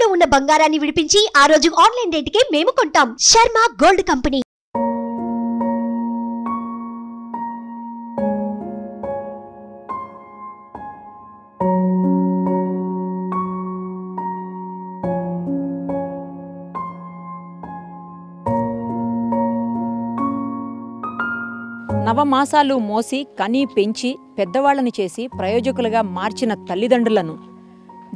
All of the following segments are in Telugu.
తాకట్టులో ఉన్న బంగారాన్ని విడిపించి ఆ రోజు ఆన్లైన్ రేటుకే మేము కొంటాం. Sharma gold company. నవమాసాలు మోసి కని పెంచి పెద్దవాళ్ళని చేసి ప్రయోజకులుగా మార్చిన తల్లిదండ్రులను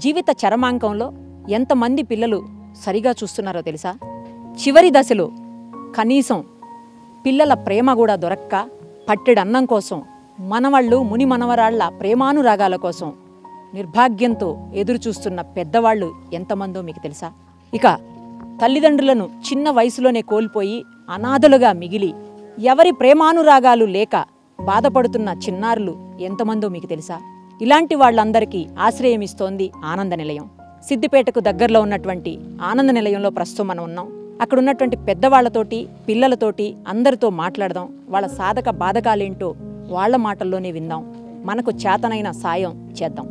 జీవిత చరమాంకంలో ఎంతమంది పిల్లలు సరిగా చూస్తున్నారో తెలుసా? చివరి దశలో కనీసం పిల్లల ప్రేమ కూడా దొరక్క పట్టెడన్నం కోసం మనవాళ్ళు ముని మనవరాళ్ల ప్రేమానురాగాల కోసం నిర్భాగ్యంతో ఎదురుచూస్తున్న పెద్దవాళ్ళు ఎంతమందో మీకు తెలుసా? ఇక తల్లిదండ్రులను చిన్న వయసులోనే కోల్పోయి అనాథలుగా మిగిలి ఎవరి ప్రేమానురాగాలు లేక బాధపడుతున్న చిన్నారులు ఎంతమందో మీకు తెలుసా? ఇలాంటి వాళ్ళందరికీ ఆశ్రయమిస్తోంది ఆనంద నిలయం. సిద్దిపేటకు దగ్గరలో ఉన్నటువంటి ఆనంద నిలయంలో ప్రస్తుతం మనం ఉన్నాం. అక్కడ ఉన్నటువంటి పెద్దవాళ్లతోటి పిల్లలతోటి అందరితో మాట్లాడదాం. వాళ్ళ సాధక బాధకాలేంటో వాళ్ళ మాటల్లోనే విందాం. మనకు చేతనైన సాయం చేద్దాం.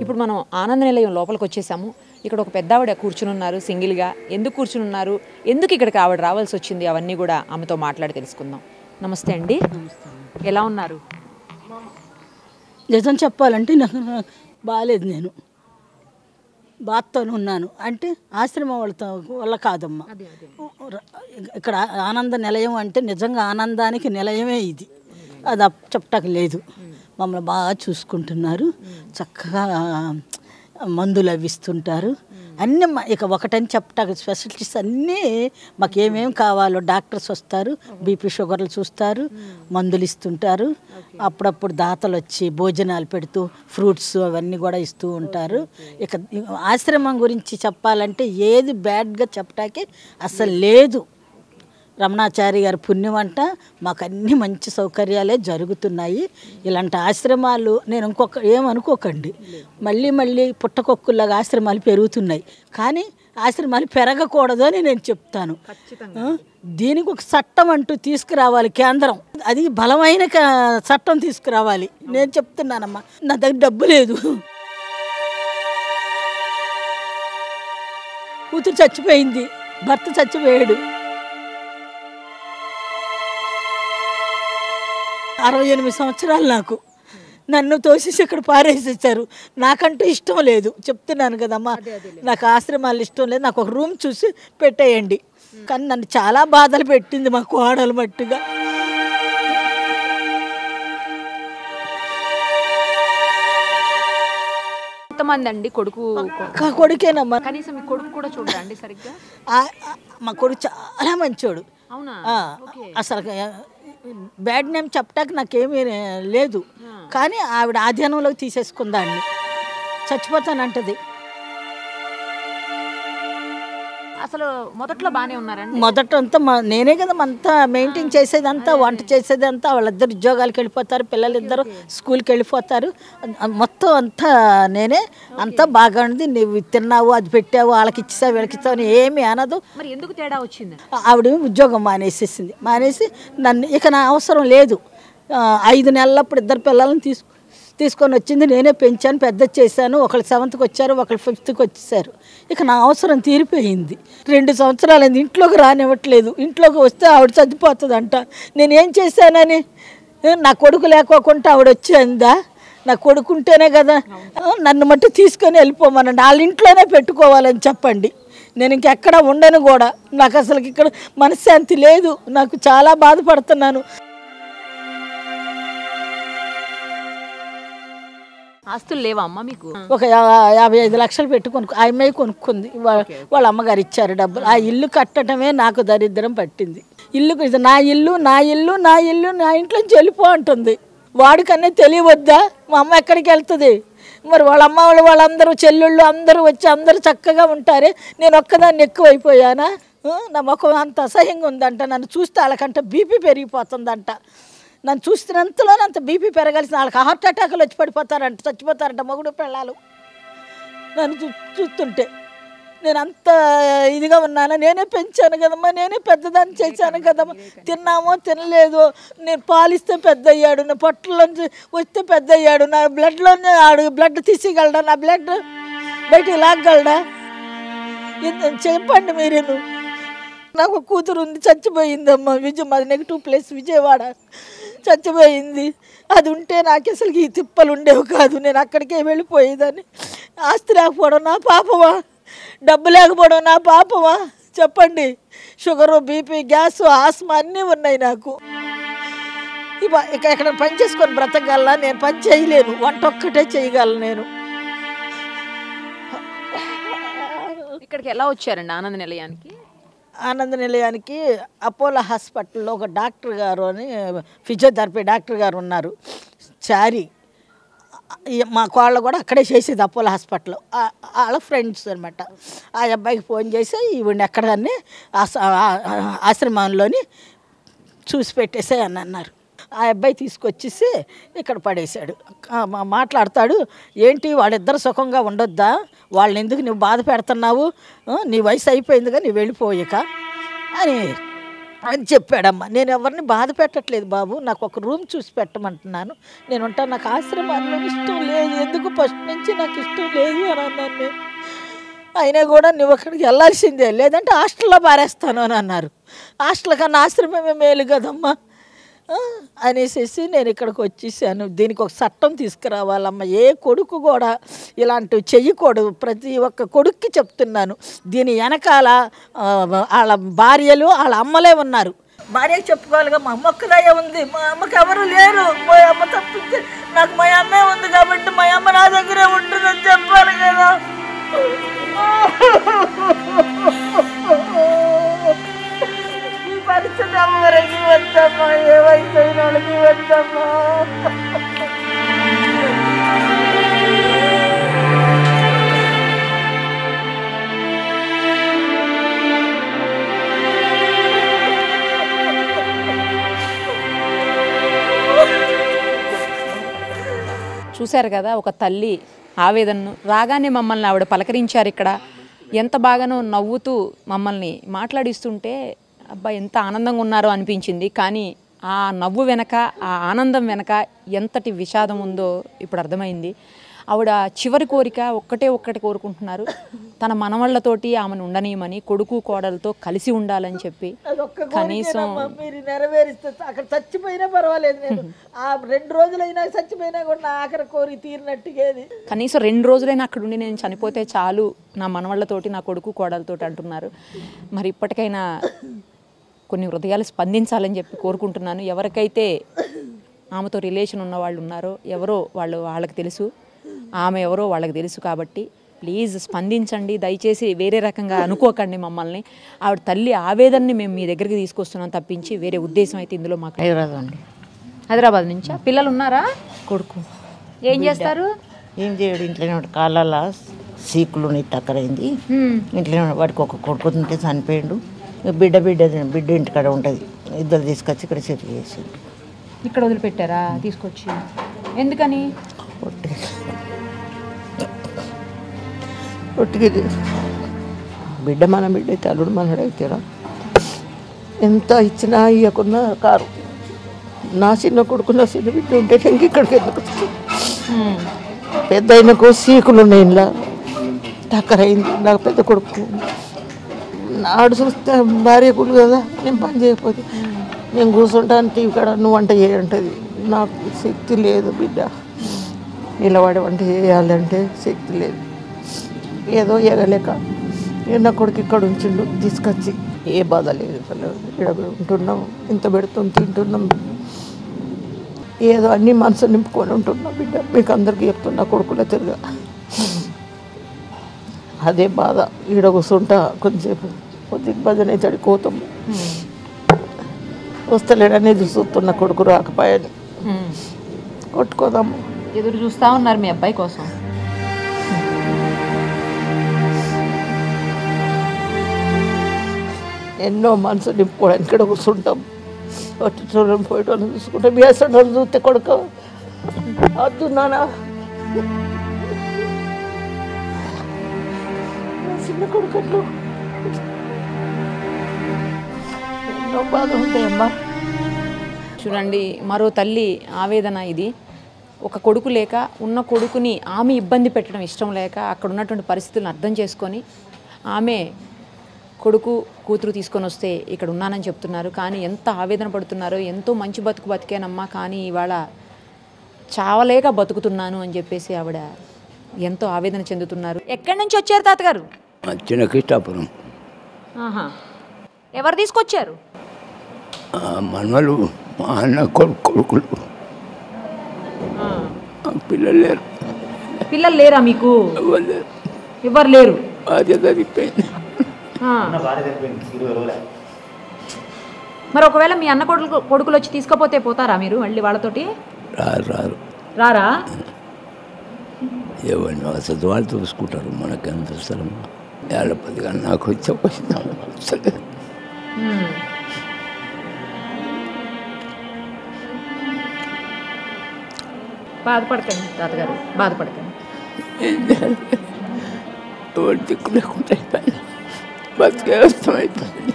ఇప్పుడు మనం ఆనంద నిలయం లోపలికి వచ్చేసాము. ఇక్కడ ఒక పెద్దావిడ కూర్చుని ఉన్నారు సింగిల్గా. ఎందుకు కూర్చుని ఉన్నారు, ఎందుకు ఇక్కడికి ఆవిడ రావాల్సి వచ్చింది, అవన్నీ కూడా ఆమెతో మాట్లాడి తెలుసుకుందాం. నమస్తే అండి. ఎలా ఉన్నారు? నిజం చెప్పాలంటే నాకు బాగాలేదు. నేను బాధతోనే ఉన్నాను. అంటే ఆశ్రమం వల్ల కాదమ్మా. ఇక్కడ ఆనంద నిలయం అంటే నిజంగా ఆనందానికి నిలయమే ఇది. అది చెప్పటానికి లేదు. మమ్మల్ని బాగా చూసుకుంటున్నారు. చక్కగా మందులు అవి ఇస్తుంటారు. అన్నీ ఇక ఒకటని చెప్పటానికి స్పెషలిటీస్ అన్నీ మాకు ఏమేమి కావాలో డాక్టర్స్ వస్తారు, బీపీ షుగర్లు చూస్తారు, మందులు ఇస్తుంటారు. అప్పుడప్పుడు దాతలు వచ్చి భోజనాలు పెడుతూ ఫ్రూట్స్ అవన్నీ కూడా ఇస్తూ ఉంటారు. ఇక ఆశ్రమం గురించి చెప్పాలంటే ఏది బ్యాడ్గా చెప్పటానికి అసలు లేదు. రమణాచారి గారి పుణ్యం అంట మాకు అన్ని మంచి సౌకర్యాలే జరుగుతున్నాయి. ఇలాంటి ఆశ్రమాలు నేను ఏమనుకోకండి, మళ్ళీ మళ్ళీ పుట్టకొక్కుల్లాగా ఆశ్రమాలు పెరుగుతున్నాయి. కానీ ఆశ్రమాలు పెరగకూడదు అని నేను చెప్తాను. దీనికి ఒక చట్టం అంటూ తీసుకురావాలి కేంద్రం. అది బలమైన చట్టం తీసుకురావాలి. నేను చెప్తున్నానమ్మా, నా దగ్గర డబ్బు లేదు. కూతురు చచ్చిపోయింది, భర్త చచ్చిపోయాడు. 68 సంవత్సరాలు నాకు. నన్ను తోసేసి ఇక్కడ పారేసేసారు. నాకంటూ ఇష్టం లేదు, చెప్తున్నాను కదమ్మా. నాకు ఆశ్రమాలు ఇష్టం లేదు. నాకు ఒక రూమ్ చూసి పెట్టేయండి. కానీ నన్ను చాలా బాధలు పెట్టింది మా కోడలు మట్టుగా. ఎంతమంది అండి? కొడుకేనమ్మా. కనీసం మీ కొడుకు కూడా చూడండి సరిగ్గా. మా కొడుకు చాలా మంచోడు. అసలు బ్యాడ్ నేమ్ చెప్పటానికి నాకేమీ లేదు. కానీ ఆవిడ ఆధీనంలోకి తీసేసుకుందాన్ని. చచ్చిపోతానంటది. అసలు మొదట్లో బాగానే ఉన్నారండి. మొదటంతా నేనే కదా అంతా మెయింటైన్ చేసేదంతా, వంట చేసేదంతా. వాళ్ళిద్దరు ఉద్యోగాలకు వెళ్ళిపోతారు, పిల్లలిద్దరు స్కూల్కి వెళ్ళిపోతారు. మొత్తం అంతా నేనే. అంతా బాగా ఉంది. నువ్వు తిన్నావు, అది పెట్టావు, వాళ్ళకి ఇచ్చేసావు, వీళ్ళకి ఇచ్చావు అని ఏమీ అనదు. మరి ఎందుకు తేడా వచ్చింది? ఆవిడ ఉద్యోగం మానేసేసింది. మానేసి నన్ను ఇక నా అవసరం లేదు. 5 నెలలప్పుడు 2 పిల్లలను తీసుకొని వచ్చింది. నేనే పెంచాను, పెద్ద చేశాను. ఒకళ్ళు 7th వచ్చారు, ఒకళ్ళు 5th వచ్చేసారు. ఇక నా అవసరం తీరిపోయింది. 2 సంవత్సరాలైంది. ఇంట్లోకి రానివ్వట్లేదు. ఇంట్లోకి వస్తే ఆవిడ చచ్చిపోతుందంట. నేనేం చేశానని? నా కొడుకు లేకోకుండా ఆవిడ వచ్చిందా? నా కొడుకుంటేనే కదా. నన్ను మట్టి తీసుకొని వెళ్ళిపోమనండి. వాళ్ళ ఇంట్లోనే పెట్టుకోవాలని చెప్పండి. నేను ఇంకెక్కడ ఉండను కూడా. నాకు అసలు ఇక్కడ మనశ్శాంతి లేదు. నాకు చాలా బాధపడుతున్నాను. ఆస్తులు లేవా అమ్మ మీకు? ఒక 55 లక్షలు పెట్టుకొని ఆ అమ్మాయి కొనుక్కుంది. వాళ్ళ అమ్మగారు ఇచ్చారు డబ్బులు. ఆ ఇల్లు కట్టడమే నాకు దరిద్రం పట్టింది. ఇల్లు నా ఇల్లు నా ఇల్లు నా ఇల్లు నా ఇంట్లోంచి వెళ్ళిపో అంటుంది. వాడికన్నా తెలియవద్దా మా అమ్మ ఎక్కడికి వెళ్తుంది? మరి వాళ్ళ అమ్మ వాళ్ళందరూ చెల్లెళ్ళు అందరూ వచ్చి అందరూ చక్కగా ఉంటారే, నేను ఒక్కదాన్ని ఎక్కువైపోయానా? నా ముఖం అంత అసహ్యంగా ఉందంట. నన్ను చూస్తే వాళ్ళకంట బీపీ పెరిగిపోతుందంట. నన్ను చూస్తున్నంతలోనే అంత బీపీ పెరగాల్సిన వాళ్ళకి హార్ట్ అటాకులు వచ్చి పడిపోతారంట, చచ్చిపోతారంట మొగుడు పిల్లలు. నన్ను చూస్తుంటే నేను అంత ఇదిగా ఉన్నాను. నేనే పెంచాను కదమ్మా, నేనే పెద్దదాన్ని చేశాను కదమ్మా. తిన్నామో తినలేదో, నేను పాలిస్తే పెద్ద అయ్యాడు, నా పొట్టలోంచి వస్తే పెద్ద అయ్యాడు, నా బ్లడ్లోనే ఆడు బ్లడ్ తీసేయగలడా? నా బ్లడ్ బయటికి లాగగలడా? చెప్పండి మీరేను. నాకు కూతురు ఉంది, చచ్చిపోయిందమ్మా. మాది -ప్లేస్ విజయవాడ, చచ్చిపోయింది. అది ఉంటే నాకు అసలు ఈ తిప్పలు ఉండేవి కాదు. నేను అక్కడికే వెళ్ళిపోయేదాన్ని. ఆస్తి లేకపోవడం నా పాపమా? డబ్బు లేకపోవడం నా పాపమా? చెప్పండి. షుగరు, బీపీ, గ్యాస్, ఆస్మా అన్నీ ఉన్నాయి నాకు. ఇక ఎక్కడ పని చేసుకొని బ్రతకగలనా? నేను పని చేయలేను, వంట ఒక్కటే చేయగలను నేను. ఇక్కడికి ఎలా వచ్చారండి ఆనంద నిలయానికి? ఆనంద నిలయానికి అపోలో హాస్పిటల్లో ఒక డాక్టర్ గారు అని ఫిజియోథెరపీ డాక్టర్ గారు ఉన్నారు, చారి. మా కోళ్ళ కూడా అక్కడే చేసేది అపోలో హాస్పిటల్లో. వాళ్ళ ఫ్రెండ్స్ అనమాట. ఆ అబ్బాయికి ఫోన్ చేసి ఈవిడ ఎక్కడన్నీ ఆశ్రమంలోని చూసి పెట్టేసే అని అన్నారు. ఆ అబ్బాయి తీసుకొచ్చేసి ఇక్కడ పడేశాడు. మాట్లాడతాడు, ఏంటి వాళ్ళిద్దరు సుఖంగా ఉండొద్దా? వాళ్ళని ఎందుకు నువ్వు బాధ పెడుతున్నావు? నీ వయసు అయిపోయిందిగా, నువ్వు వెళ్ళిపోయాక అని చెప్పాడమ్మా. నేను ఎవరిని బాధ పెట్టట్లేదు బాబు, నాకు ఒక రూమ్ చూసి పెట్టమంటున్నాను. నేను ఉంటాను, నాకు ఆశ్రమాల్లో ఇష్టం లేదు, ఎందుకు ఫస్ట్ నుంచి నాకు ఇష్టం లేదు అని అన్నాను నేను. అయినా కూడా నువ్వు అక్కడికి వెళ్ళాల్సిందే, లేదంటే హాస్టల్లో పారేస్తాను అని అన్నారు. హాస్టల్ కన్నా ఆశ్రమమే మేలు కదమ్మా అనేసి నేను ఇక్కడికి వచ్చేసాను. దీనికి ఒక చట్టం తీసుకురావాలమ్మ. ఏ కొడుకు కూడా ఇలాంటివి చెయ్యకూడదు. ప్రతి ఒక్క కొడుక్కి చెప్తున్నాను. దీని వెనకాల వాళ్ళ భార్యలు, వాళ్ళ అమ్మలే ఉన్నారు. భార్యకి చెప్పుకోవాలిగా, మా అమ్మ ఒక్కదయ్య ఉంది, మా అమ్మకి ఎవరు లేరు, మా అమ్మ తప్పితే నాకు మా అమ్మే ఉంది కాబట్టి మా అమ్మ నా దగ్గరే ఉంటుందని చెప్పాలి కదా. పరిస్థితి అమ్మరికి వద్దమ్మా, ఏ వయసు అయిన వాళ్ళకి వద్దమ్మా. చూశారు కదా ఒక తల్లి ఆవేదనను. రాగానే మమ్మల్ని ఆవిడ పలకరించారు. ఇక్కడ ఎంత బాగానో నవ్వుతూ మమ్మల్ని మాట్లాడిస్తుంటే అబ్బా ఎంత ఆనందంగా ఉన్నారో అనిపించింది. కానీ ఆ నవ్వు వెనక, ఆ ఆనందం వెనక ఎంతటి విషాదం ఉందో ఇప్పుడు అర్థమైంది. ఆవిడ చివరి కోరిక ఒక్కటి కోరుకుంటున్నారు, తన మనవళ్ళతోటి ఆమెను ఉండనీయమని, కొడుకు కోడలతో కలిసి ఉండాలని చెప్పి. కనీసం మీరు నెరవేరిస్తే అక్కడ చచ్చిపోయినా పర్వాలేదు, నేను ఆ 2 రోజులైనా చచ్చిపోయినా కూడా నా ఆఖరి కోరి తీరినట్టుగేది. కనీసం 2 రోజులైనా అక్కడ ఉండి నేను చనిపోతే చాలు నా మనవళ్ళతోటి, నా కొడుకు కోడలతోటి అంటున్నారు. మరి ఇప్పటికైనా కొన్ని హృదయాలు స్పందించాలని చెప్పి కోరుకుంటున్నాను. ఎవరికైతే ఆమెతో రిలేషన్ ఉన్న వాళ్ళు ఉన్నారో, ఎవరో వాళ్ళకి తెలుసు, ఆమె ఎవరో వాళ్ళకి తెలుసు. కాబట్టి ప్లీజ్ స్పందించండి, దయచేసి వేరే రకంగా అనుకోకండి మమ్మల్ని. ఆవిడ తల్లి ఆవేదనని మేము మీ దగ్గరికి తీసుకొస్తున్నాం తప్పించి వేరే ఉద్దేశం అయితే ఇందులో మాకు. హైదరాబాద్ నుంచా? పిల్లలు ఉన్నారా? కొడుకు. ఏం చేస్తారు? ఏం చేయడు, ఇంట్లోనే కాళ్ళ సీకులు తక్కరైంది, ఇంట్లోనే వాడికి ఒక కొడుకు ఉంటే చనిపోయాడు. బిడ్డ ఇంటికాడ ఉంటుంది, ఇద్దరు తీసుకొచ్చి ఇక్కడ సెటిల్ చేసిండు. ఇక్కడ వదిలిపెట్టారా తీసుకొచ్చి? ఎందుకని? ఒట్టికి బిడ్డ మన బిడ్డ అయితే అల్లుడు మనడు అవుతారా? ఎంత ఇచ్చినా ఇవ్వకున్నా కారు. నా చిన్న కొడుకు, నా చిన్న బిడ్డ ఉంటే ఇంక ఇక్కడికి ఎందుకు? పెద్ద అయినకు సీకులు ఉన్నాయి, ఇంట్లో టక్కరైంది. నాకు పెద్ద కొడుకు నాడు చూస్తే భార్య గుళ్ళు కదా, నేను పని చేయకపోతే నేను కూర్చుంటాను టీవీ కాడ, నువ్వు వంట చేయంటది. నాకు శక్తి లేదు బిడ్డ, నిలబడి వంట చేయాలంటే శక్తి లేదు. ఏదో ఎగలేక నా కొడుకు ఇక్కడ ఉంచిండు తీసుకొచ్చి. ఏ బాధ లేదు, ఇక్కడ ఉంటున్నాం, ఇంత పెడుతుంది, తింటున్నాం, ఏదో అన్ని మనసు నింపుకొని ఉంటున్నాం బిడ్డ. మీకు అందరికీ చెప్తున్నా, కొడుకులో తిరిగా అదే బాధ. ఈడ కూర్చుంటా కొంచెంసేపు, కొద్దిగా భజన అయితే కోతాం, వస్తలేడని చూస్తున్న కొడుకు రాకపోయాని. కొట్టుకోదాము. ఎదురు చూస్తూ ఉన్నారు మీ అబ్బాయి కోసం. ఎన్నో మనసు నింపుకోవడానికి ఇక్కడ కూర్చుంటాం. వచ్చి పోయేటోళ్ళని చూసుకుంటాం. వేసేటోళ్ళు చూస్తే కొడుకు వద్దు నాన్న, చిన్న కొడుకు ఎన్నో బాధ ఉంటాయమ్మా. చూడండి, మరో తల్లి ఆవేదన ఇది. ఒక కొడుకు లేక ఉన్న కొడుకుని ఆమె ఇబ్బంది పెట్టడం ఇష్టం లేక అక్కడ ఉన్నటువంటి పరిస్థితులను అర్థం చేసుకొని ఆమె కొడుకు కూతురు తీసుకొని వస్తే ఇక్కడ ఉన్నానని చెప్తున్నారు. కానీ ఎంత ఆవేదన పడుతున్నారో. ఎంతో మంచి బతుకు బతికానమ్మా, కానీ ఇవాళ చావలేక బతుకుతున్నాను అని చెప్పేసి ఆవిడ ఎంతో ఆవేదన చెందుతున్నారు. ఎక్కడి నుంచి వచ్చారు తాతగారు? చిన్న కృష్ణాపురం. ఎవరు తీసుకొచ్చారు? మనవలు, మా అన్న కొడుకులు. పిల్లలు లేరు. పిల్లలు లేరా మీకు? ఎవరు లేరు. బాధ్యత అయిపోయింది. మరి ఒకవేళ మీ అన్న కొడుకులు వచ్చి తీసుకపోతే పోతారా మీరు మళ్ళీ వాళ్ళతోటి? రారు. రారా? ఎవరిని వసతి వాళ్ళు చూసుకుంటారు. మనకి ఎంత స్థలం ఏళ్ళపదిగా నాకు వచ్చే బాధపడకండి తాతగారు, బాధపడకండి. దిక్కు లేకుండా అయిపోయింది. బతికే అయిపోయింది.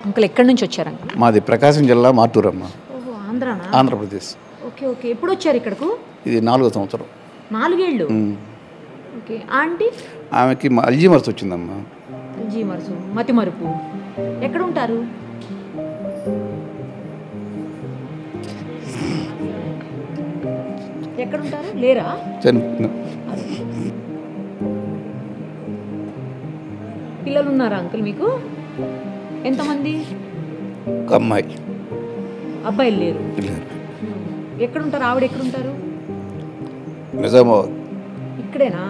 అంకుల్ ఎక్కడి నుంచి వచ్చారు అంకుల్? మాది ప్రకాశం జిల్లా మార్టూరమ్మ. ఆంధ్రానా? ఆంధ్రప్రదేశ్. Okay okay. ఎప్పుడు వచ్చారు ఇక్కడకు? ఇది 4వ సంవత్సరం. 4 ఏళ్ళు. ఓకే. ఆంటీ? ఆమెకి అల్జీమర్స్ వచ్చిందమ్మా. అల్జీమర్స్, మతి మరుపు. ఎక్కడ ఉంటారు? ఎక్కడ ఉంటారు? లేరా? పిల్లలు ఉన్నారా అంకుల్ మీకు? ఎంతమంది? ఒక అమ్మాయి. అబ్బాయిలు లేరు. ఎక్కడుంటారు? ఆవిడ ఎక్కడుంటారు? నిజామాబాద్. ఇక్కడేనా?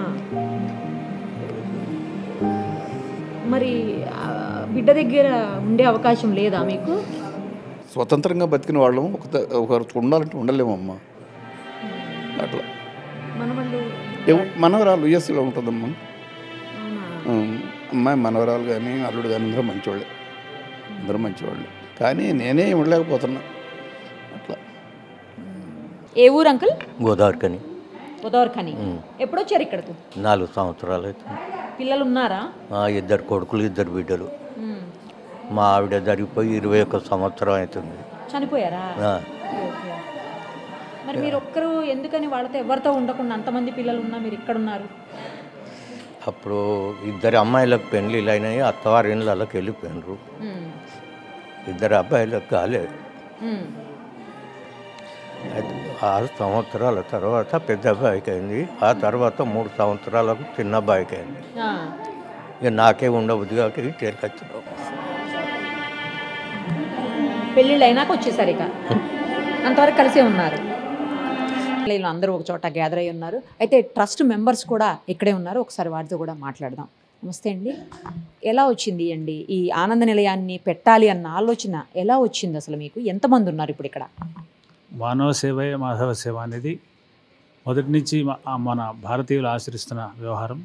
మరి బిడ్డ దగ్గర ఉండే అవకాశం లేదా మీకు? స్వతంత్రంగా బతికిన వాళ్ళం ఒకరు ఉండాలంటే ఉండలేమమ్మా. అట్లా మనవరాలు యుఎస్లో ఉంటుందమ్మా. అమ్మాయి మనవరాలు కానీ అల్లుడు కానీ అందరూ మంచివాళ్ళు. కానీ నేనే ఉండలేకపోతున్నా. అట్లా. ఏ ఊరు అంకుల్? గోదావరిఖని. గోదావరిఖని. ఎప్పుడు వచ్చారు ఇక్కడకు? 4 సంవత్సరాలు అవుతుంది. పిల్లలు ఉన్నారా? 2 కొడుకులు 2 బిడ్డలు. మా ఆవిడ జరిగిపోయి 21 సంవత్సరం అవుతుంది. చనిపోయారా? మరి మీరు ఒక్కరు ఎందుకని వాళ్ళతో ఎవరితో ఉండకుండా అంతమంది పిల్లలు ఉన్నా మీరు ఇక్కడ ఉన్నారు? అప్పుడు 2 అమ్మాయిలకు పెళ్ళిళ్ళు అయినాయి. అత్తవారి ఇళ్ళకి వెళ్ళిపోయినారు. 2 అబ్బాయిలకు కాలేదు. 6 సంవత్సరాల తర్వాత పెద్ద అబ్బాయికి అయింది. ఆ తర్వాత 3 సంవత్సరాలకు చిన్న అబ్బాయికి అయింది. ఇక నాకే ఉండబుద్ది కాబట్టి చేరుకొచ్చినాం. పెళ్ళిళ్ళు అయినాక వచ్చేసారు. ఇక అంతవరకు కలిసే ఉన్నారు. అందరూ ఒక చోట గ్యాదర్ అయ్యి ఉన్నారు. అయితే ట్రస్ట్ మెంబర్స్ కూడా ఇక్కడే ఉన్నారు. ఒకసారి వాటితో కూడా మాట్లాడదాం. నమస్తే అండి. ఎలా వచ్చింది అండి ఈ ఆనంద నిలయాన్ని పెట్టాలి అన్న ఆలోచన? ఎలా వచ్చింది అసలు మీకు? ఎంతమంది ఉన్నారు ఇప్పుడు ఇక్కడ? మానవ సేవే మాధవ సేవ అనేది మొదటి నుంచి మన భారతీయులు ఆచరిస్తున్న వ్యవహారం.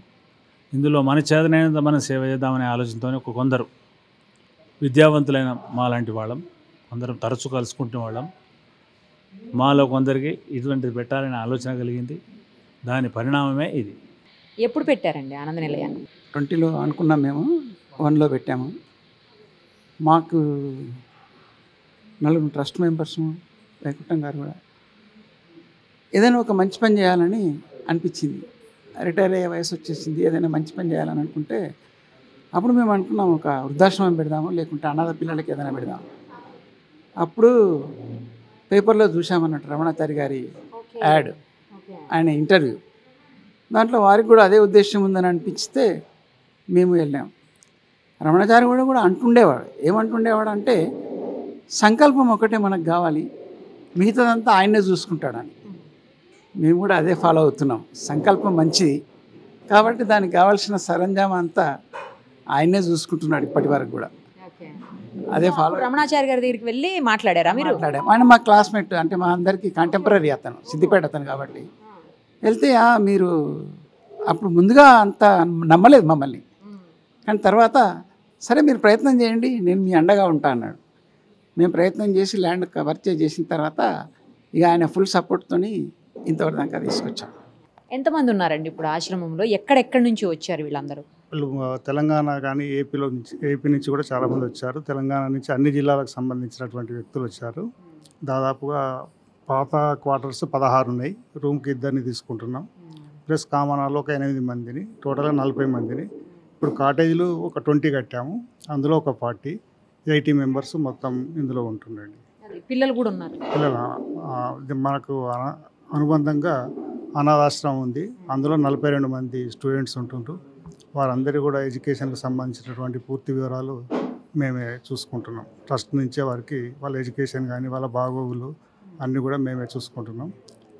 ఇందులో మన చేతనైనంత మనం సేవ చేద్దామనే ఆలోచనతోనే కొందరు విద్యావంతులైన మా లాంటి వాళ్ళం అందరం తరచూ కలుసుకుంటున్న వాళ్ళం. మాలో కొందరికి ఇటువంటిది పెట్టాలనే ఆలోచన కలిగింది. దాని పరిణామమే ఇది. ఎప్పుడు పెట్టారండి ఆనంద నిలయాన్ని? 20లో అనుకున్నాం మేము, 1లో పెట్టాము. మాకు 4 ట్రస్ట్ మెంబర్స్, వైకుంఠం గారు కూడా ఏదైనా ఒక మంచి పని చేయాలని అనిపించింది. రిటైర్ అయ్యే వయసు వచ్చేసింది. ఏదైనా మంచి పని చేయాలని అనుకుంటే అప్పుడు మేము అనుకున్నాం ఒక వృద్ధాశ్రమం పెడదాము, లేకుంటే అనాథ పిల్లలకి ఏదైనా పెడదాము. అప్పుడు పేపర్లో చూసామన్నట్టు రమణాచారి గారి యాడ్, ఆయన ఇంటర్వ్యూ. దాంట్లో వారికి కూడా అదే ఉద్దేశం ఉందని అనిపిస్తే మేము వెళ్ళాం. రమణాచారి కూడా అంటుండేవాడు. ఏమంటుండేవాడు అంటే సంకల్పం ఒకటే మనకు కావాలి, మిగతాదంతా ఆయనే చూసుకుంటాడని. మేము కూడా అదే ఫాలో అవుతున్నాం. సంకల్పం మంచిది కాబట్టి దానికి కావాల్సిన సరంజామా అంతా ఆయనే చూసుకుంటున్నాడు ఇప్పటి వరకు కూడా. అదే ఫాలో రమణాచారి గారి దగ్గరికి వెళ్ళి మాట్లాడారా మీరు? మాట్లాడాం. ఆయన మా క్లాస్మేట్, అంటే మా అందరికీ కంటెంపరీ అతను, సిద్దిపేట అతను కాబట్టి వెళ్తే మీరు అప్పుడు ముందుగా అంత నమ్మలేదు మమ్మల్ని, కానీ తర్వాత సరే మీరు ప్రయత్నం చేయండి, నేను మీ అండగా ఉంటా అన్నాడు. మేము ప్రయత్నం చేసి ల్యాండ్ పర్చేజ్ చేసిన తర్వాత ఇక ఆయన ఫుల్ సపోర్ట్తోని ఇంతవరకు దాకా తీసుకొచ్చాం. ఎంతమంది ఉన్నారండి ఇప్పుడు ఆశ్రమంలో? ఎక్కడెక్కడి నుంచి వచ్చారు వీళ్ళందరూ? వాళ్ళు తెలంగాణ కానీ ఏపీ నుంచి కూడా చాలామంది వచ్చారు. తెలంగాణ నుంచి అన్ని జిల్లాలకు సంబంధించినటువంటి వ్యక్తులు వచ్చారు. దాదాపుగా పాత క్వార్టర్స్ 16 ఉన్నాయి. రూమ్కి 2 తీసుకుంటున్నాం. ప్లస్ కామనాలో ఒక 8 మందిని, టోటల్గా 40 మందిని. ఇప్పుడు కాటేజీలు ఒక 20 కట్టాము, అందులో ఒక 80 మెంబర్స్ మొత్తం ఇందులో ఉంటుండండి. పిల్లలు కూడా ఉన్నారు. మనకు అనుబంధంగా అనాథాశ్రమం ఉంది, అందులో 42 మంది స్టూడెంట్స్ ఉంటుండ్రు. వారందరూ కూడా ఎడ్యుకేషన్కి సంబంధించినటువంటి పూర్తి వివరాలు మేమే చూసుకుంటున్నాం. ట్రస్ట్ నుంచే వారికి వాళ్ళ ఎడ్యుకేషన్ కానీ వాళ్ళ బాగోగులు అన్నీ కూడా మేమే చూసుకుంటున్నాం.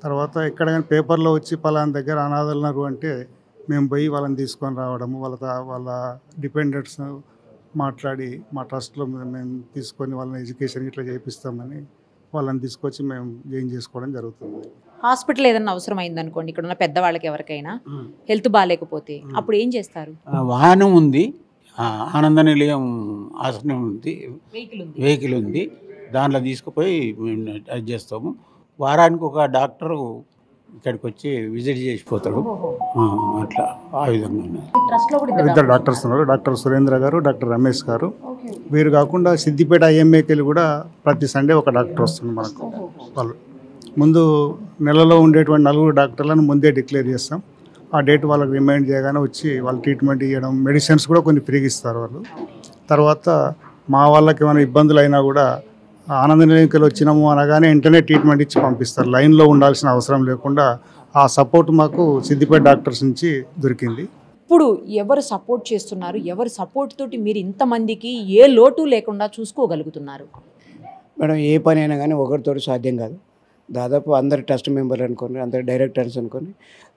తర్వాత ఎక్కడ కానీ పేపర్లో వచ్చి పలానా దగ్గర అనాథలు ఉన్నారు అంటే మేము పోయి వాళ్ళని తీసుకొని రావడము, వాళ్ళ డిపెండెంట్స్ మాట్లాడి మా ట్రస్ట్లో మేము తీసుకొని వాళ్ళని ఎడ్యుకేషన్ ఇట్లా చేయిస్తామని వాళ్ళని తీసుకొచ్చి మేము జాయిన్ చేసుకోవడం జరుగుతుంది. హాస్పిటల్ ఏదైనా అవసరం అయిందనుకోండి, ఇక్కడ ఉన్న పెద్దవాళ్ళకి ఎవరికైనా హెల్త్ బాగాలేకపోతే అప్పుడు ఏం చేస్తారు? వాహనం ఉంది, ఆనంద నిలయం ఆశ్రమం ఉంది, వెహికల్ ఉంది, దాంట్లో తీసుకుపోయి అది చేస్తాము. వారానికి ఒక డాక్టరు ఇక్కడికి వచ్చి విజిట్ చేసిపోతాడు. అట్లా ఆ విధంగా ఉన్నాయి. 2 డాక్టర్స్ ఉన్నారు, డాక్టర్ సురేంద్ర గారు, డాక్టర్ రమేష్ గారు. వీరు కాకుండా సిద్దిపేట ఐఎంఏకి కూడా ప్రతి సండే ఒక డాక్టర్ వస్తుంది మనకు. వాళ్ళు ముందు నెలలో ఉండేటువంటి 4 డాక్టర్లను ముందే డిక్లేర్ చేస్తాం. ఆ డేట్ వాళ్ళకి రిమైండ్ చేయగానే వచ్చి వాళ్ళు ట్రీట్మెంట్ ఇవ్వడం, మెడిసిన్స్ కూడా కొన్ని ఫ్రీగా ఇస్తారు వాళ్ళు. తర్వాత మా వాళ్ళకి ఏమైనా ఇబ్బందులు అయినా కూడా ఆనంద నిలయంకి వచ్చినాము అనగానే వెంటనే ట్రీట్మెంట్ ఇచ్చి పంపిస్తారు. లైన్లో ఉండాల్సిన అవసరం లేకుండా ఆ సపోర్ట్ మాకు సిద్దిపేట డాక్టర్స్ నుంచి దొరికింది. ఇప్పుడు ఎవరు సపోర్ట్ చేస్తున్నారు? ఎవరు సపోర్ట్ తోటి మీరు ఇంతమందికి ఏ లోటు లేకుండా చూసుకోగలుగుతున్నారు? మేడం, ఏ పని అయినా కానీ ఒకరితో సాధ్యం కాదు. దాదాపు అందరు ట్రస్ట్ మెంబర్లు అనుకోండి, అందరు డైరెక్టర్స్ అనుకోండి.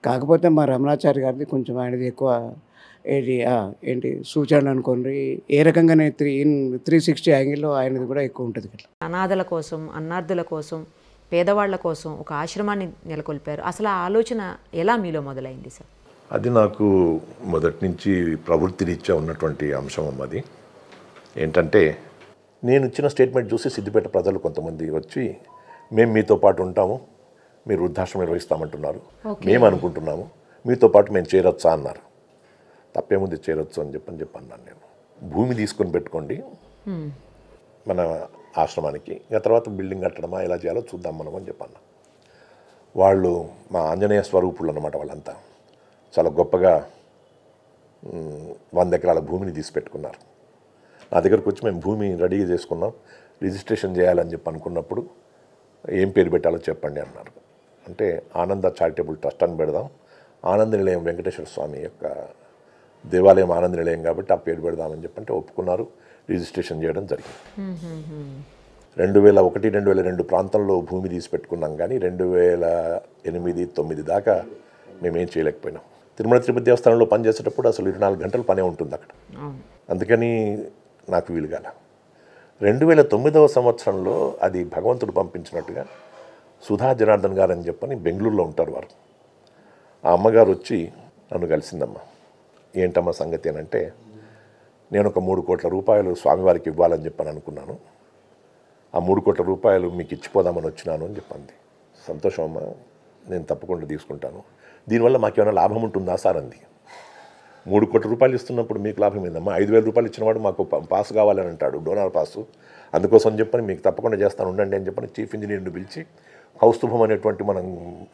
కాకపోతే మా రమణాచారి గారిది కొంచెం ఆయనది ఎక్కువ ఏంటి సూచనలు అనుకోండి, ఏ రకంగానే 360 యాంగిల్లో ఆయనది కూడా ఎక్కువ ఉంటుంది. అనాథల కోసం, అన్నార్థుల కోసం, పేదవాళ్ల కోసం ఒక ఆశ్రమాన్ని నెలకొల్పారు. అసలు ఆ ఆలోచన ఎలా మీలో మొదలైంది సార్? అది నాకు మొదటి నుంచి ప్రవృత్తి రీత్యా ఉన్నటువంటి అంశం అమ్మది. ఏంటంటే నేను ఇచ్చిన స్టేట్మెంట్ చూసి సిద్దిపేట ప్రజలు కొంతమంది వచ్చి మేము మీతో పాటు ఉంటాము, మీరు వృద్ధాశ్రమం నిర్వహిస్తామంటున్నారు, మేము అనుకుంటున్నాము, మీతో పాటు మేము చేరొచ్చా అన్నారు. తప్పేముంది, చేరొచ్చు అని చెప్పన్నాను నేను. భూమి తీసుకొని పెట్టుకోండి మన ఆశ్రమానికి, ఇక తర్వాత బిల్డింగ్ కట్టడమా ఎలా చేయాలో చూద్దాం మనం అని చెప్పన్నా. వాళ్ళు మా ఆంజనేయ స్వరూపులు అన్నమాట. వాళ్ళంతా చాలా గొప్పగా 100 ఎకరాల భూమిని తీసి పెట్టుకున్నారు. నా దగ్గరకు వచ్చి మేము భూమి రెడీగా చేసుకున్నాం, రిజిస్ట్రేషన్ చేయాలని అనుకున్నప్పుడు ఏం పేరు పెట్టాలో చెప్పండి అన్నారు. అంటే ఆనంద చారిటబుల్ ట్రస్ట్ అని పెడదాం, ఆనంద నిలయం వెంకటేశ్వర స్వామి యొక్క దేవాలయం ఆనంద నిలయం కాబట్టి ఆ పేరు పెడదామని చెప్పంటే ఒప్పుకున్నారు. రిజిస్ట్రేషన్ చేయడం జరిగింది. 2001-2002 ప్రాంతంలో భూమి తీసి పెట్టుకున్నాం, కానీ 2008-2009 దాకా మేమేం చేయలేకపోయినాం. తిరుమల తిరుపతి దేవస్థానంలో పనిచేసేటప్పుడు అసలు 24 గంటలు పనే ఉంటుంది అక్కడ, అందుకని నాకు వీలు కాల. 2009వ సంవత్సరంలో అది భగవంతుడు పంపించినట్టుగా సుధా జనార్దన్ గారు అని చెప్పని బెంగళూరులో ఉంటారు వారు. ఆ అమ్మగారు వచ్చి నన్ను కలిసిందమ్మా. ఏంటమ్మా సంగతి అని అంటే, నేను ఒక 3 కోట్ల రూపాయలు స్వామివారికి ఇవ్వాలని చెప్పని అనుకున్నాను, ఆ 3 కోట్ల రూపాయలు మీకు ఇచ్చిపోదామని వచ్చినాను అని చెప్పింది. సంతోషం అమ్మా, నేను తప్పకుండా తీసుకుంటాను. దీనివల్ల మాకేమైనా లాభం ఉంటుందా సార్ అంది. 3 కోట్ల రూపాయలు ఇస్తున్నప్పుడు మీకు లాభం ఏందమ్మా? 5,000 రూపాయలు ఇచ్చినవాడు మాకు పాస్ కావాలని అంటాడు, డోనార్ పాసు. అందుకోసం చెప్పని మీకు తప్పకుండా చేస్తాను ఉండండి అని చెప్పని చీఫ్ ఇంజనీర్ని పిలిచి కౌస్తుభం అనేటువంటి మనం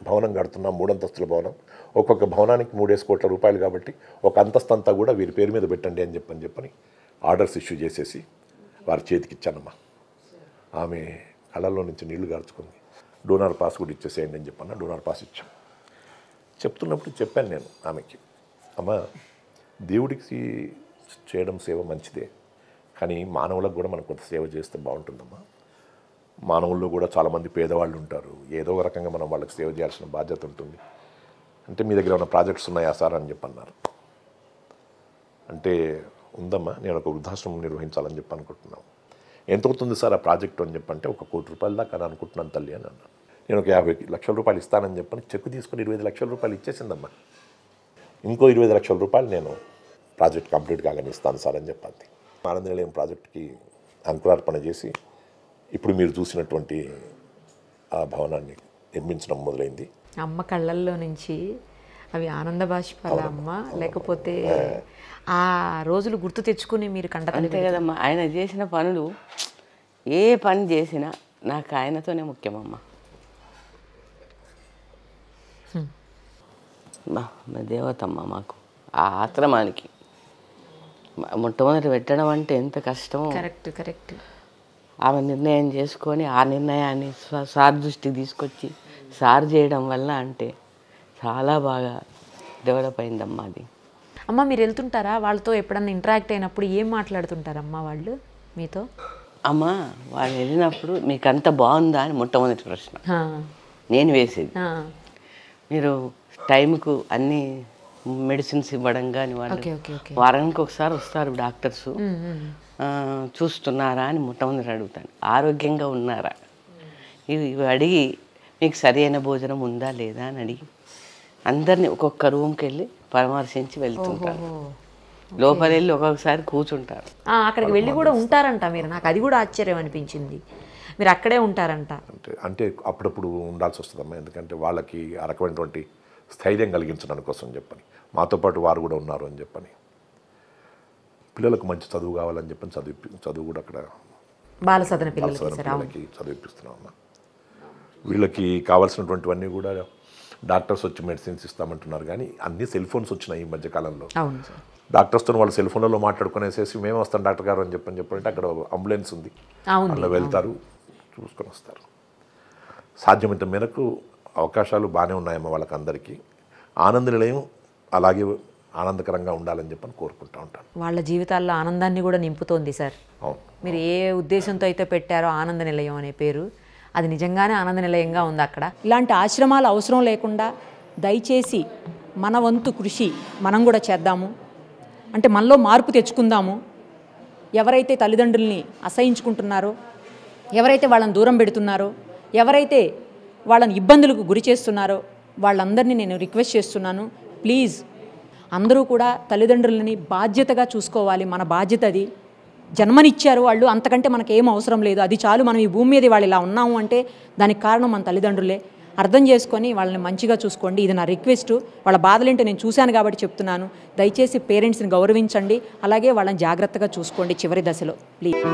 భవనం కడుతున్నాం, 3 అంతస్తుల భవనం. ఒక్కొక్క భవనానికి 3 కోట్ల రూపాయలు కాబట్టి ఒక అంతస్తు అంతా కూడా వీరి పేరు మీద పెట్టండి అని చెప్పని ఆర్డర్స్ ఇష్యూ చేసేసి వారి చేతికి ఇచ్చానమ్మా. ఆమె కళ్ళల్లో నుంచి నీళ్లు గార్చుకుంది. డోనార్ పాస్ కూడా ఇచ్చేసేయండి అని చెప్పన్న డోనార్ పాస్ ఇచ్చాం. చెప్తున్నప్పుడు చెప్పాను నేను ఆమెకి, అమ్మ దేవుడికి చేయడం సేవ మంచిదే, కానీ మానవులకు కూడా మనం కొంత సేవ చేస్తే బాగుంటుందమ్మా. మానవుల్లో కూడా చాలామంది పేదవాళ్ళు ఉంటారు, ఏదో ఒక రకంగా మనం వాళ్ళకి సేవ చేయాల్సిన బాధ్యత ఉంటుంది. అంటే మీ దగ్గర ఏమైనా ప్రాజెక్ట్స్ ఉన్నాయా సార్ అని చెప్పన్నారు. అంటే ఉందమ్మా, నేను ఒక వృద్ధాశ్రమం నిర్వహించాలని అనుకుంటున్నాను. ఎంత అవుతుంది సార్ ఆ ప్రాజెక్టు అని చెప్పంటే 1 కోటి రూపాయల దాకా అని అనుకుంటున్నాను తల్లి అని అన్నాను. నేను ఒక 50 లక్షల రూపాయలు ఇస్తానని చెప్పని చెక్ తీసుకుని 25 లక్షల రూపాయలు ఇచ్చేసిందమ్మా. ఇంకో 25 లక్షల రూపాయలు నేను ప్రాజెక్ట్ కంప్లీట్ కాగానే ఇస్తాను సార్ అని చెప్పండి. ఆనంద నిలయం ప్రాజెక్టుకి అంకురార్పణ చేసి ఇప్పుడు మీరు చూసినటువంటి ఆ భవనాన్ని నిర్మించడం మొదలైంది. అమ్మ కళ్ళల్లో నుంచి అవి ఆనంద బాష్పాల అమ్మ, లేకపోతే ఆ రోజులు గుర్తు తెచ్చుకుని మీరు అంతే కదమ్మా. ఆయన చేసిన పనులు ఏ పని చేసినా నాకు ఆయనతోనే ముఖ్యమమ్మా. మా దేవతమ్మ మాకు ఆ ఆశ్రమానికి మొట్టమొదటి పెట్టడం అంటే ఎంత కష్టమో. కరెక్ట్. ఆమె నిర్ణయం చేసుకొని ఆ నిర్ణయాన్ని సార్ దృష్టికి తీసుకొచ్చి సార్ చేయడం వల్ల అంటే చాలా బాగా డెవలప్ అయిందమ్మా అది. అమ్మ మీరు వెళ్తుంటారా వాళ్ళతో? ఎప్పుడన్నా ఇంటరాక్ట్ అయినప్పుడు ఏం మాట్లాడుతుంటారమ్మా వాళ్ళు మీతో? అమ్మ వాళ్ళు వెళ్ళినప్పుడు మీకు అంత బాగుందా అని మొట్టమొదటి ప్రశ్న నేను వేసేది. మీరు టైంకు అన్ని మెడిసిన్స్ ఇవ్వడం కానీ వాళ్ళు వారానికి ఒకసారి వస్తారు డాక్టర్స్, చూస్తున్నారా అని మొట్టమొదటి అడుగుతాను. ఆరోగ్యంగా ఉన్నారా ఇవి అడిగి మీకు సరైన భోజనం ఉందా లేదా అని అడిగి అందరినీ ఒక్కొక్క రూమ్కి వెళ్ళి పరామర్శించి వెళ్తుంటారు. లోపల వెళ్ళి ఒక్కొక్కసారి కూర్చుంటారు. అక్కడికి వెళ్ళి కూడా ఉంటారంట మీరు? నాకు అది కూడా ఆశ్చర్యం అనిపించింది. మీరు అక్కడే ఉంటారంట? అంటే అప్పుడప్పుడు ఉండాల్సి వస్తుందమ్మా. ఎందుకంటే వాళ్ళకి ఆ రకమైనటువంటి స్థైర్యం కలిగించడానికి కోసం చెప్పని మాతో పాటు వారు కూడా ఉన్నారు అని చెప్పని పిల్లలకు మంచి చదువు కావాలని చెప్పని చదువు కూడా అక్కడ బాలసదన పిల్లలకి చదివిపిస్తున్నాం అమ్మా. వీళ్ళకి కావాల్సినటువంటివన్నీ కూడా డాక్టర్స్ వచ్చి మెడిసిన్స్ ఇస్తామంటున్నారు, కానీ అన్ని సెల్ ఫోన్స్ వచ్చినాయి ఈ మధ్యకాలంలో. డాక్టర్స్తో వాళ్ళు సెల్ ఫోన్లలో మాట్లాడుకునేసేసి మేము వస్తాం డాక్టర్ గారు అని చెప్పంటే అక్కడ అంబులెన్స్ ఉంది, అందులో వెళ్తారు, చూసుకొని వస్తారు. సాధ్యమైనంత మేరకు అవకాశాలు బాగానే ఉన్నాయమ్మ వాళ్ళకందరికీ. ఆనంద నిలయం అలాగే ఆనందకరంగా ఉండాలని చెప్పని కోరుకుంటూ ఉంటాను. వాళ్ళ జీవితాల్లో ఆనందాన్ని కూడా నింపుతోంది సార్. మీరు ఏ ఉద్దేశంతో అయితే పెట్టారో ఆనంద నిలయం అనే పేరు, అది నిజంగానే ఆనంద నిలయంగా ఉంది అక్కడ. ఇలాంటి ఆశ్రమాలు అవసరం లేకుండా దయచేసి మన వంతు కృషి మనం కూడా చేద్దాము. అంటే మనలో మార్పు తెచ్చుకుందాము. ఎవరైతే తల్లిదండ్రుల్ని అసహించుకుంటున్నారో, ఎవరైతే వాళ్ళని దూరం పెడుతున్నారో, ఎవరైతే వాళ్ళని ఇబ్బందులకు గురి చేస్తున్నారో వాళ్ళందరినీ నేను రిక్వెస్ట్ చేస్తున్నాను, ప్లీజ్ అందరూ కూడా తల్లిదండ్రులని బాధ్యతగా చూసుకోవాలి. మన బాధ్యత అది. జన్మనిచ్చారు వాళ్ళు, అంతకంటే మనకేం అవసరం లేదు. అది చాలు. మనం ఈ భూమి మీద వాళ్ళు ఇలా ఉన్నాము అంటే దానికి కారణం మన తల్లిదండ్రులే. అర్థం చేసుకొని వాళ్ళని మంచిగా చూసుకోండి. ఇది నా రిక్వెస్ట్. వాళ్ళ బాధలేంటో నేను చూశాను కాబట్టి చెప్తున్నాను. దయచేసి పేరెంట్స్ని గౌరవించండి, అలాగే వాళ్ళని జాగ్రత్తగా చూసుకోండి చివరి దశలో ప్లీజ్.